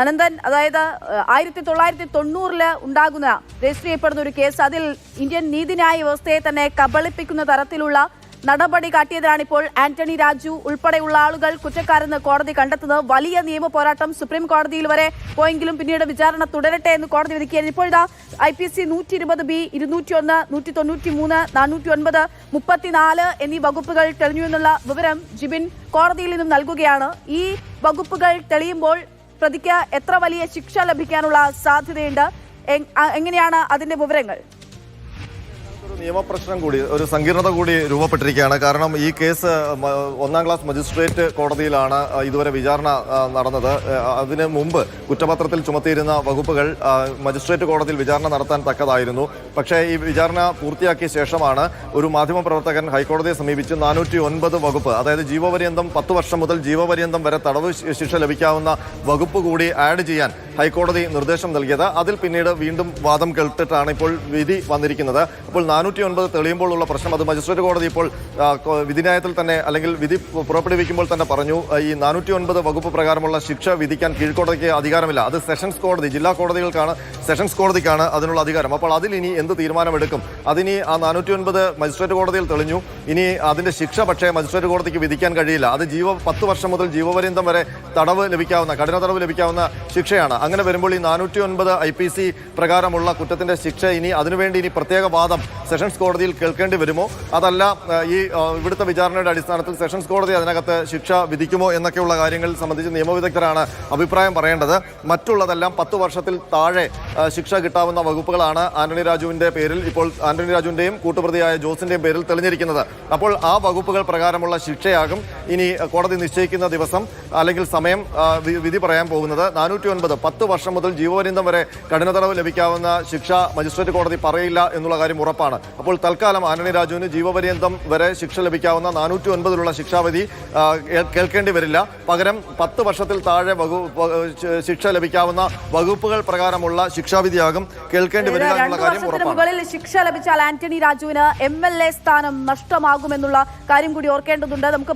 അനന്തൻ, അതായത് 1990 ഉണ്ടാകുന്ന രജിസ്റ്റർ ചെയ്യപ്പെടുന്ന ഒരു കേസ്, അതിൽ ഇന്ത്യൻ നീതിന്യായ വ്യവസ്ഥയെ തന്നെ കബളിപ്പിക്കുന്ന തരത്തിലുള്ള നടപടി കാട്ടിയതിനാണ് ഇപ്പോൾ ആന്റണി രാജു ഉൾപ്പെടെയുള്ള ആളുകൾ കുറ്റക്കാരെന്ന് കോടതി കണ്ടെത്തുന്നത്. വലിയ നിയമ പോരാട്ടം സുപ്രീം കോടതിയിൽ വരെ പോയെങ്കിലും പിന്നീട് വിചാരണ തുടരട്ടെ എന്ന് കോടതി വിധിക്കുകയായിരുന്നു. ഇപ്പോഴിതാ IPC 120B, 201, 193, 409, 34 എന്നീ വകുപ്പുകൾ തെളിഞ്ഞു എന്നുള്ള വിവരം ജിബിൻ കോടതിയിൽ നിന്നും നൽകുകയാണ്. ഈ വകുപ്പുകൾ തെളിയുമ്പോൾ പ്രതിക്ക് എത്ര വലിയ ശിക്ഷ ലഭിക്കാനുള്ള സാധ്യതയുണ്ട്? എങ്ങനെയാണ് അതിന്റെ വിവരങ്ങൾ? നിയമപ്രശ്നം കൂടി, ഒരു സങ്കീർണത കൂടി രൂപപ്പെട്ടിരിക്കുകയാണ്. കാരണം ഈ കേസ് 1ാം ക്ലാസ് മജിസ്ട്രേറ്റ് കോടതിയിലാണ് ഇതുവരെ വിചാരണ നടന്നത്. അതിന് മുമ്പ് കുറ്റപത്രത്തിൽ ചുമത്തിയിരുന്ന വകുപ്പുകൾ മജിസ്ട്രേറ്റ് കോടതിയിൽ വിചാരണ നടത്താൻ തക്കതായിരുന്നു. പക്ഷേ ഈ വിചാരണ പൂർത്തിയാക്കിയ ശേഷമാണ് ഒരു മാധ്യമപ്രവർത്തകൻ ഹൈക്കോടതിയെ സമീപിച്ച് 409 വകുപ്പ്, അതായത് ജീവപര്യന്തം 10 വർഷം മുതൽ ജീവപര്യന്തം വരെ തടവ് ശിക്ഷ ലഭിക്കാവുന്ന വകുപ്പ് കൂടി ആഡ് ചെയ്യാൻ ഹൈക്കോടതി നിർദ്ദേശം നൽകിയത്. അതിൽ പിന്നീട് വീണ്ടും വാദം കേട്ടിട്ടാണ് ഇപ്പോൾ വിധി വന്നിരിക്കുന്നത്. അപ്പോൾ 409 തെളിയുമ്പോൾ ഉള്ള പ്രശ്നം, അത് മജിസ്ട്രേറ്റ് കോടതി ഇപ്പോൾ വിധിന്യായത്തിൽ തന്നെ, അല്ലെങ്കിൽ വിധി പുറപ്പെടുവിക്കുമ്പോൾ തന്നെ പറഞ്ഞു, ഈ 409 വകുപ്പ് പ്രകാരമുള്ള ശിക്ഷ വിധിക്കാൻ കീഴ്ക്കോടതിക്ക് അധികാരമില്ല. അത് സെഷൻസ് കോടതി, ജില്ലാ കോടതികൾക്കാണ്, സെഷൻസ് കോടതിക്കാണ് അതിനുള്ള അധികാരം. അപ്പോൾ അതിൽ ഇനി എന്ത് തീരുമാനമെടുക്കും? അതിനി ആ 409 മജിസ്ട്രേറ്റ് കോടതിയിൽ തെളിഞ്ഞു. ഇനി അതിന്റെ ശിക്ഷ പക്ഷേ മജിസ്ട്രേറ്റ് കോടതിക്ക് വിധിക്കാൻ കഴിയില്ല. അത് 10 വർഷം മുതൽ ജീവപര്യന്തം വരെ തടവ് ലഭിക്കാവുന്ന, കഠിന തടവ് ലഭിക്കാവുന്ന ശിക്ഷയാണ്. അങ്ങനെ വരുമ്പോൾ ഈ 409 IPC പ്രകാരമുള്ള കുറ്റത്തിന്റെ ശിക്ഷ ഇനി അതിനുവേണ്ടി ഇനി പ്രത്യേക വാദം സെഷൻസ് കോടതിയിൽ കേൾക്കേണ്ടി വരുമോ? അതല്ല ഈ ഇവിടുത്തെ വിചാരണയുടെ അടിസ്ഥാനത്തിൽ സെഷൻസ് കോടതി അതിനകത്ത് ശിക്ഷ വിധിക്കുമോ എന്നൊക്കെയുള്ള കാര്യങ്ങൾ സംബന്ധിച്ച് നിയമവിദഗ്ധരാണ് അഭിപ്രായം പറയേണ്ടത്. മറ്റുള്ളതെല്ലാം 10 വർഷത്തിൽ താഴെ ശിക്ഷ കിട്ടാവുന്ന വകുപ്പുകളാണ് ആന്റണി രാജുവിന്റെ പേരിൽ, ഇപ്പോൾ ആന്റണി രാജുവിന്റെയും കൂട്ടുപ്രതിയായ ജോസിന്റെയും പേരിൽ തെളിഞ്ഞിരിക്കുന്നത്. അപ്പോൾ ആ വകുപ്പുകൾ പ്രകാരമുള്ള ശിക്ഷയാകും ഇനി കോടതി നിശ്ചയിക്കുന്ന ദിവസം അല്ലെങ്കിൽ സമയം വിധി പറയാൻ പോകുന്നത്. 409 10 വർഷം മുതൽ ജീവപര്യന്തം വരെ കഠിന തടവ് ലഭിക്കാവുന്ന ശിക്ഷ മജിസ്ട്രേറ്റ് കോടതി പറയില്ല എന്നുള്ള കാര്യം ഉറപ്പാണ്. അപ്പോൾ തൽക്കാലം ആന്റണി രാജുവിന് ജീവപര്യന്തം വരെ ശിക്ഷ ലഭിക്കാവുന്ന 409 ശിക്ഷാവിധി കേൾക്കേണ്ടി വരില്ല. പകരം 10 വർഷത്തിൽ താഴെ ശിക്ഷ ലഭിക്കാവുന്ന വകുപ്പുകൾ പ്രകാരമുള്ള ശിക്ഷാവിധിയാകും കേൾക്കേണ്ടി വരിക എന്നുള്ള കാര്യം ഉറപ്പാണ്. മുകളിൽ ശിക്ഷ ലഭിച്ചാൽ ആന്റണി രാജുവിന് MLA സ്ഥാനം നഷ്ടമാകുമെന്നുള്ള കാര്യം കൂടി ഓർക്കേണ്ടതുണ്ട്. നമുക്ക്